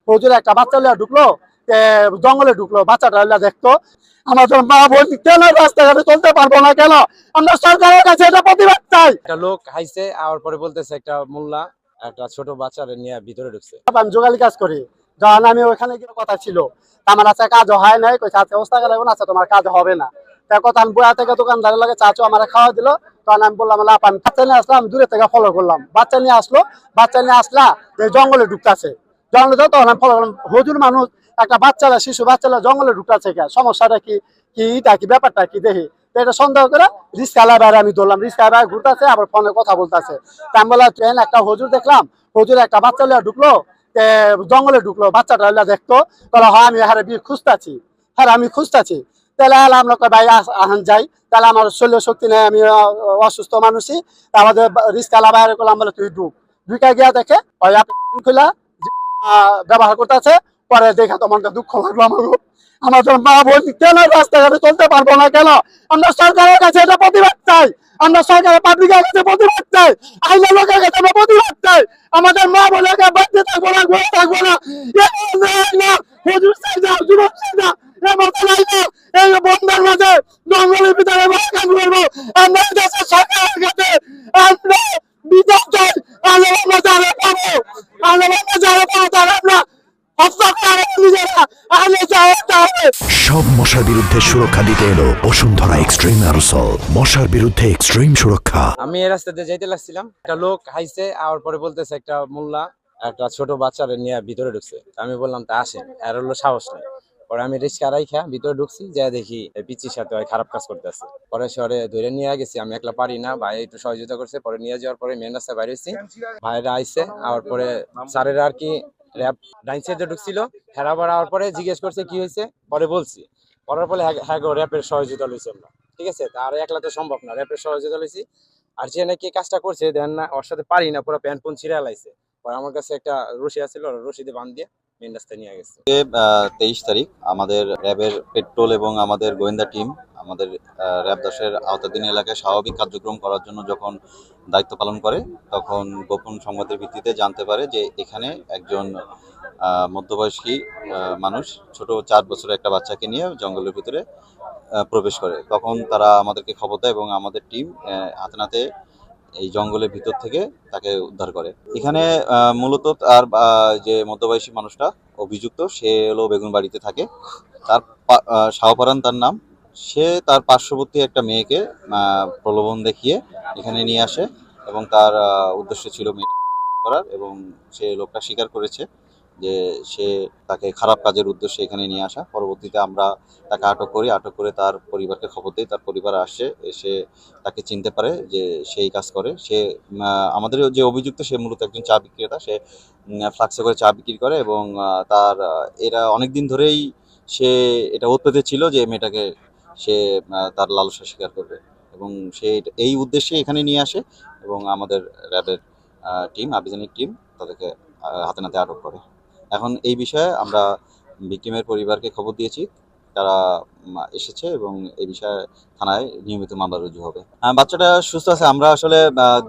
হুজুর একটা বাচ্চা লিয়া ঢুকলো, জঙ্গলে ঢুকলো, বাচ্চাটা লিয়া দেখতো। আমাদের মা বোন কেন রাস্তাঘাটে চলতে পারবো না, কেন? আমরা সরকারের কাছে এটা প্রতিবাদ চাই। একটা লোক হাইছে আওয়ার পরে বলতেছে একটা মোল্লা একটা ছোট বাচ্চারে নিয়ে ভিতরে ঢুকছে। আমি যোগালি কাজ করি, যখন আমি ওখানে গিয়ে কথা ছিল আমার আছে কাজ হয় নাই, কইছে আচ্ছা অবস্থা গেলে আচ্ছা তোমার কাজ হবে না। তার কথা আমি বয়া থেকে দোকানদারের লাগে চাচু আমার খাওয়া দিল, তখন আমি বললাম আপা আমি বাচ্চা নিয়ে আসলাম, দূরে থেকে ফলো করলাম, বাচ্চা নিয়ে আসলো, বাচ্চা নিয়ে আসলা জঙ্গলে ঢুকতেছে, জঙ্গলে যাও, তখন আমি ফলো করলাম। হুজুর মানুষ একটা বাচ্চারা শিশু বাচ্চারা জঙ্গলে ঢুকতেছে, কে সমস্যাটা কি, এটা কি ব্যাপারটা কি দেখি। এটা সন্দেহ করে রিস্কালা বাইরে আমি ধরলাম, রিস্কালা বাইরে ঘুরতেছে, আবার ফোনে কথা বলতেছে। আমি বললাম ট্রেন একটা হুজুর দেখলাম, হুজুর একটা বাচ্চা লিয়া ঢুকলো, জঙ্গলে ঢুকলো, বাচ্চাটা লিয়া দেখতো। তাহলে হ্যাঁ আমি হ্যাঁ বিয়ে খুঁজতেছি, হ্যাঁ আমি খুঁজতেছি। তাহলে আমরা ভাই আহান যাই, তাহলে আমার শরীর শক্তি নেই, আমি অসুস্থ মানুষই। আমাদের রিস্কালা বাইরে করলাম, বলে তুই ঢুকা গিয়া দেখে ওই খোলা ব্যবহার করতেছে। পরে দেখা তোমার দুঃখ লাগলো আমাদের মা বোন কেন রাস্তাঘাটে চলতে পারবো না, কেন? আমরা সরকারের কাছে এটা প্রতিবাদ চাই, আমরা সরকারের পাবলিকের কাছে প্রতিবাদ চাই, আইনের লোকের কাছে আমরা প্রতিবাদ চাই। আমাদের মা বোনকে বাড়তে থাকবো না, ঘুরে থাকবো না। হুজুর চাই না, যুবক চাই না, এই বন্ধার মাঝে জঙ্গলের ভিতরে কাজ করবো। আমরা দেশের সরকারের কাছে আমরা বিচার চাই। আমরা যারা পাবো, আমরা যারা পাবো তারা আমরা সব মশার বিরুদ্ধে সুরক্ষা দিতে এলো বসুন্ধরা এক্সট্রিম অ্যারোসল, মশার বিরুদ্ধে এক্সট্রিম সুরক্ষা। আমি এই রাস্তা দিয়ে যাইতে লাগছিলাম, একটা লোক হাইছে আওয়ার পরে বলতেছে একটা মোল্লা একটা ছোট বাচ্চারে নিয়ে ভিতরে ঢুকছে। আমি বললাম তা আসেন, আর হলো সাহস নাই। পরে আমি রিক্সা রাইখা ভিতরে ঢুকছি, যা দেখি পিচির সাথে খারাপ কাজ করতেছে। পরে শহরে ধরে নিয়ে গেছি, আমি একলা পারি না, ভাই একটু সহযোগিতা করছে। পরে নিয়ে যাওয়ার পরে মেন রাস্তায় বাইরে হয়েছি, ভাইরা আইসে আওয়ার পরে স্যারেরা আর কি র্যাব ডাইন সাইডে ঢুকছিল, হেরাবার আওয়ার পরে জিজ্ঞেস করছে কি হয়েছে, পরে বলছি। পরের ফলে হ্যাঁ গো র্যাপের সহযোগিতা লইছি আমরা, ঠিক আছে। আর একলা তো সম্ভব না, র্যাপের সহযোগিতা লইছি। আর যে নাকি কাজটা করছে দেন না, ওর সাথে পারি না, পুরো প্যান্ট পুন ছিঁড়ে লাইছে। পরে আমার কাছে একটা রশি আছিল, রশিতে বাঁধ দিয়ে মেন রাস্তায় নিয়ে গেছে। 23 তারিখ আমাদের র্যাবের পেট্রোল এবং আমাদের গোয়েন্দা টিম আমাদের র্যাব 10-এর আওতাধীন এলাকায় স্বাভাবিক কার্যক্রম করার জন্য যখন দায়িত্ব পালন করে, তখন গোপন সংবাদের ভিত্তিতে জানতে পারে যে এখানে একজন মধ্যবয়সী মানুষ ছোট 4 বছরের একটা বাচ্চাকে নিয়ে জঙ্গলের ভিতরে প্রবেশ করে। তখন তারা আমাদেরকে খবর দেয় এবং আমাদের টিম হাতে নাতে এই জঙ্গলের ভিতর থেকে তাকে উদ্ধার করে। এখানে মূলত তার যে মধ্যবয়সী মানুষটা অভিযুক্ত, সে হলো বেগুনবাড়িতে থাকে, তার শাহপরান তার নাম। সে তার পার্শ্ববর্তী একটা মেয়েকে প্রলোভন দেখিয়ে এখানে নিয়ে আসে এবং তার উদ্দেশ্য ছিল মেয়ে করার, এবং সে লোকটা স্বীকার করেছে যে সে তাকে খারাপ কাজের উদ্দেশ্যে এখানে নিয়ে আসা। পরবর্তীতে আমরা তাকে আটক করি, আটক করে তার পরিবারকে খবর দিই। তার পরিবার আসে, এসে তাকে চিনতে পারে যে সেই কাজ করে। সে আমাদের যে অভিযুক্ত, সে মূলত একজন চা বিক্রেতা, সে ফ্লাক্সে করে চা বিক্রি করে এবং তার এরা অনেকদিন ধরেই সে এটা ওত পেতে ছিল যে মেয়েটাকে সে তার লালসা স্বীকার করবে, এবং সে এই উদ্দেশ্যে এখানে নিয়ে আসে এবং আমাদের র্যাবের টিম, আভিযানিক টিম তাদেরকে হাতে নাতে আটক করে। এখন এই বিষয়ে আমরা ভিকটিমের পরিবারকে খবর দিয়েছি, তারা এসেছে এবং এই বিষয়ে থানায় নিয়মিত মামলা রুজু হবে। বাচ্চাটা সুস্থ আছে। আমরা আসলে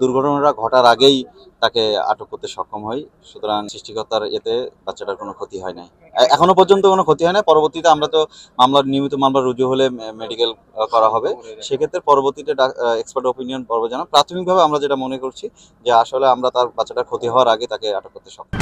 দুর্ঘটনাটা ঘটার আগেই তাকে আটক করতে সক্ষম হই, সুতরাং সৃষ্টিকর্তার এতে বাচ্চাটার কোনো ক্ষতি হয় নাই, এখনো পর্যন্ত কোনো ক্ষতি হয় না। পরবর্তীতে আমরা তো নিয়মিত মামলা রুজু হলে মেডিকেল করা হবে, সেক্ষেত্রে পরবর্তীতে এক্সপার্ট ওপিনিয়ন পর্ব জানা। প্রাথমিকভাবে আমরা যেটা মনে করছি যে আসলে আমরা তার বাচ্চাটার ক্ষতি হওয়ার আগে তাকে আটক করতে সক্ষম।